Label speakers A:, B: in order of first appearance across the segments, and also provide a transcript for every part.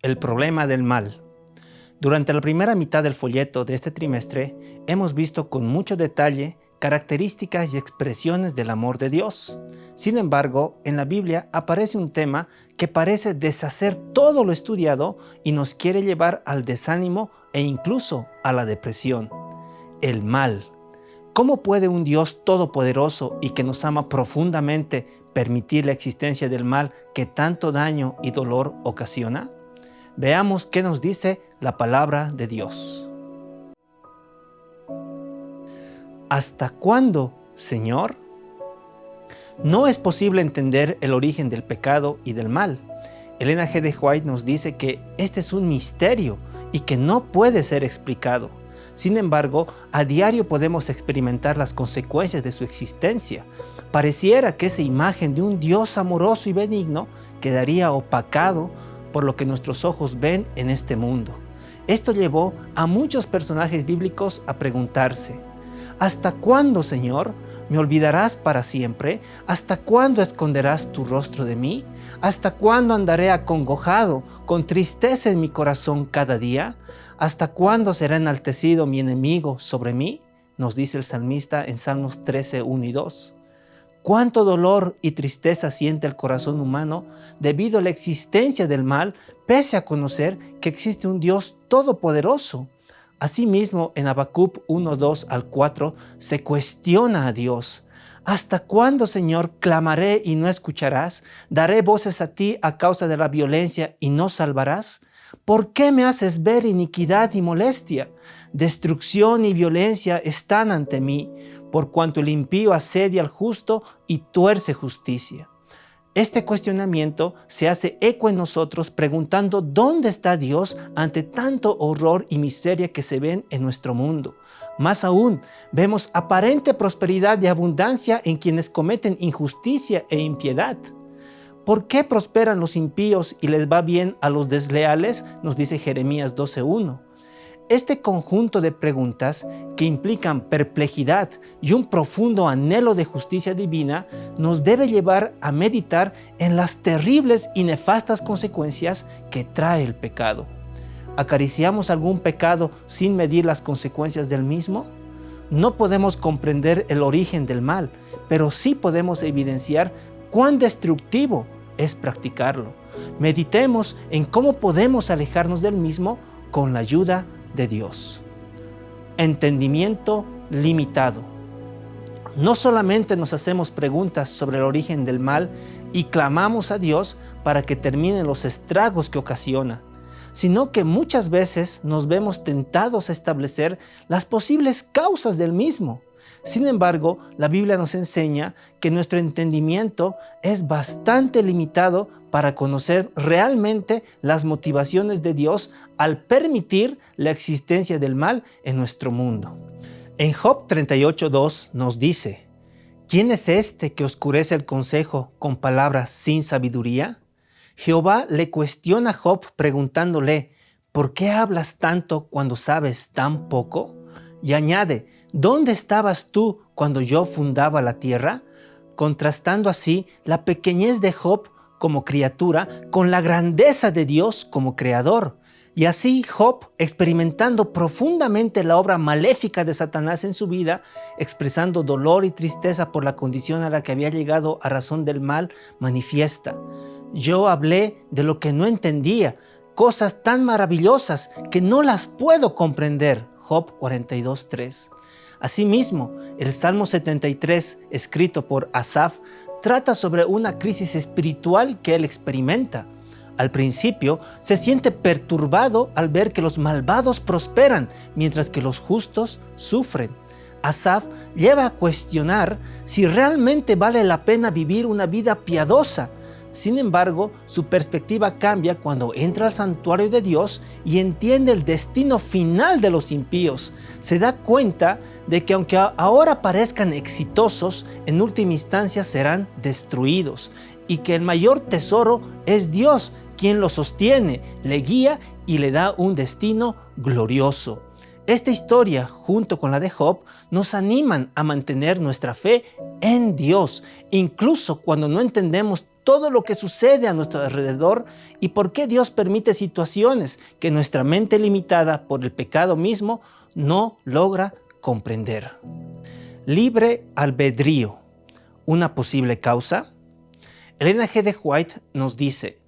A: El problema del mal. Durante la primera mitad del folleto de este trimestre, hemos visto con mucho detalle características y expresiones del amor de Dios. Sin embargo, en la Biblia aparece un tema que parece deshacer todo lo estudiado y nos quiere llevar al desánimo e incluso a la depresión. El mal. ¿Cómo puede un Dios todopoderoso y que nos ama profundamente permitir la existencia del mal que tanto daño y dolor ocasiona? Veamos qué nos dice la palabra de Dios. ¿Hasta cuándo, Señor? No es posible entender el origen del pecado y del mal. Ellen G. de White nos dice que este es un misterio y que no puede ser explicado. Sin embargo, a diario podemos experimentar las consecuencias de su existencia. Pareciera que esa imagen de un Dios amoroso y benigno quedaría opacado por lo que nuestros ojos ven en este mundo. Esto llevó a muchos personajes bíblicos a preguntarse: ¿hasta cuándo, Señor? ¿Me olvidarás para siempre? ¿Hasta cuándo esconderás tu rostro de mí? ¿Hasta cuándo andaré acongojado, con tristeza en mi corazón cada día? ¿Hasta cuándo será enaltecido mi enemigo sobre mí? Nos dice el salmista en Salmos 13, 1 y 2. Cuánto dolor y tristeza siente el corazón humano debido a la existencia del mal, pese a conocer que existe un Dios todopoderoso. Asimismo, en Habacuc 1, 2 al 4 se cuestiona a Dios. ¿Hasta cuándo, Señor, clamaré y no escucharás? ¿Daré voces a ti a causa de la violencia y no salvarás? ¿Por qué me haces ver iniquidad y molestia? Destrucción y violencia están ante mí, por cuanto el impío asedia al justo y tuerce justicia. Este cuestionamiento se hace eco en nosotros preguntando ¿dónde está Dios ante tanto horror y miseria que se ven en nuestro mundo? Más aún, vemos aparente prosperidad y abundancia en quienes cometen injusticia e impiedad. ¿Por qué prosperan los impíos y les va bien a los desleales? Nos dice Jeremías 12:1. Este conjunto de preguntas que implican perplejidad y un profundo anhelo de justicia divina nos debe llevar a meditar en las terribles y nefastas consecuencias que trae el pecado. ¿Acariciamos algún pecado sin medir las consecuencias del mismo? No podemos comprender el origen del mal, pero sí podemos evidenciar cuán destructivo es practicarlo. Meditemos en cómo podemos alejarnos del mismo con la ayuda de Dios. Entendimiento limitado. No solamente nos hacemos preguntas sobre el origen del mal y clamamos a Dios para que terminen los estragos que ocasiona, sino que muchas veces nos vemos tentados a establecer las posibles causas del mismo. Sin embargo, la Biblia nos enseña que nuestro entendimiento es bastante limitado para conocer realmente las motivaciones de Dios al permitir la existencia del mal en nuestro mundo. En Job 38:2 nos dice: ¿quién es este que oscurece el consejo con palabras sin sabiduría? Jehová le cuestiona a Job preguntándole: ¿por qué hablas tanto cuando sabes tan poco? Y añade: ¿dónde estabas tú cuando yo fundaba la tierra? Contrastando así la pequeñez de Job como criatura con la grandeza de Dios como creador. Y así Job, experimentando profundamente la obra maléfica de Satanás en su vida, expresando dolor y tristeza por la condición a la que había llegado a razón del mal, manifiesta: yo hablé de lo que no entendía, cosas tan maravillosas que no las puedo comprender. Job 42:3. Asimismo, el Salmo 73, escrito por Asaf, trata sobre una crisis espiritual que él experimenta. Al principio, se siente perturbado al ver que los malvados prosperan, mientras que los justos sufren. Asaf lleva a cuestionar si realmente vale la pena vivir una vida piadosa. Sin embargo, su perspectiva cambia cuando entra al santuario de Dios y entiende el destino final de los impíos. Se da cuenta de que aunque ahora parezcan exitosos, en última instancia serán destruidos, y que el mayor tesoro es Dios, quien los sostiene, le guía y le da un destino glorioso. Esta historia, junto con la de Job, nos animan a mantener nuestra fe en Dios, incluso cuando no entendemos todo lo que sucede a nuestro alrededor y por qué Dios permite situaciones que nuestra mente limitada por el pecado mismo no logra comprender. Libre albedrío, ¿una posible causa? Elena G. de White nos dice: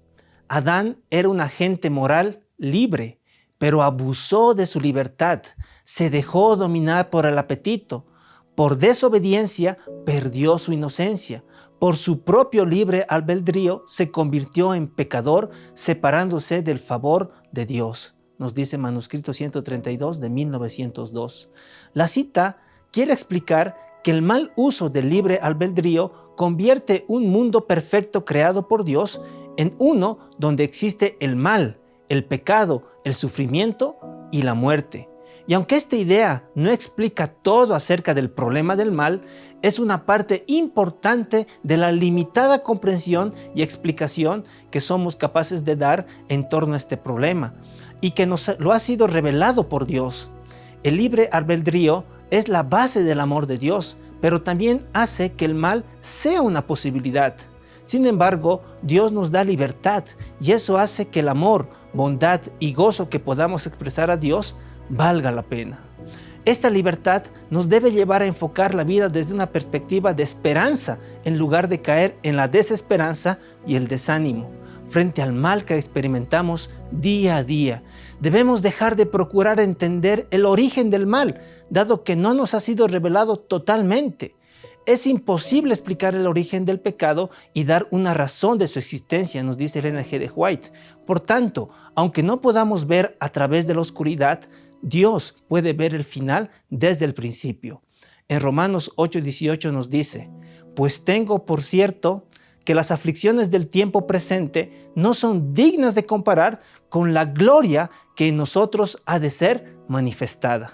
A: Adán era un agente moral libre, pero abusó de su libertad, se dejó dominar por el apetito. Por desobediencia perdió su inocencia. Por su propio libre albedrío se convirtió en pecador, separándose del favor de Dios. Nos dice Manuscrito 132 de 1902. La cita quiere explicar que el mal uso del libre albedrío convierte un mundo perfecto creado por Dios en uno donde existe el mal, el pecado, el sufrimiento y la muerte. Y aunque esta idea no explica todo acerca del problema del mal, es una parte importante de la limitada comprensión y explicación que somos capaces de dar en torno a este problema y que nos lo ha sido revelado por Dios. El libre albedrío es la base del amor de Dios, pero también hace que el mal sea una posibilidad. Sin embargo, Dios nos da libertad y eso hace que el amor, bondad y gozo que podamos expresar a Dios valga la pena. Esta libertad nos debe llevar a enfocar la vida desde una perspectiva de esperanza en lugar de caer en la desesperanza y el desánimo. Frente al mal que experimentamos día a día, debemos dejar de procurar entender el origen del mal, dado que no nos ha sido revelado totalmente. Es imposible explicar el origen del pecado y dar una razón de su existencia, nos dice Elena G. de White. Por tanto, aunque no podamos ver a través de la oscuridad, Dios puede ver el final desde el principio. En Romanos 8:18 nos dice: pues tengo por cierto que las aflicciones del tiempo presente no son dignas de comparar con la gloria que en nosotros ha de ser manifestada.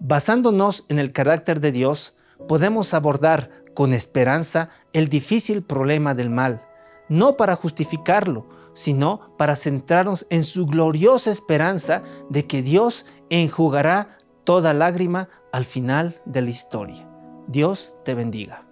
A: Basándonos en el carácter de Dios, podemos abordar con esperanza el difícil problema del mal, no para justificarlo, sino para centrarnos en su gloriosa esperanza de que Dios enjugará toda lágrima al final de la historia. Dios te bendiga.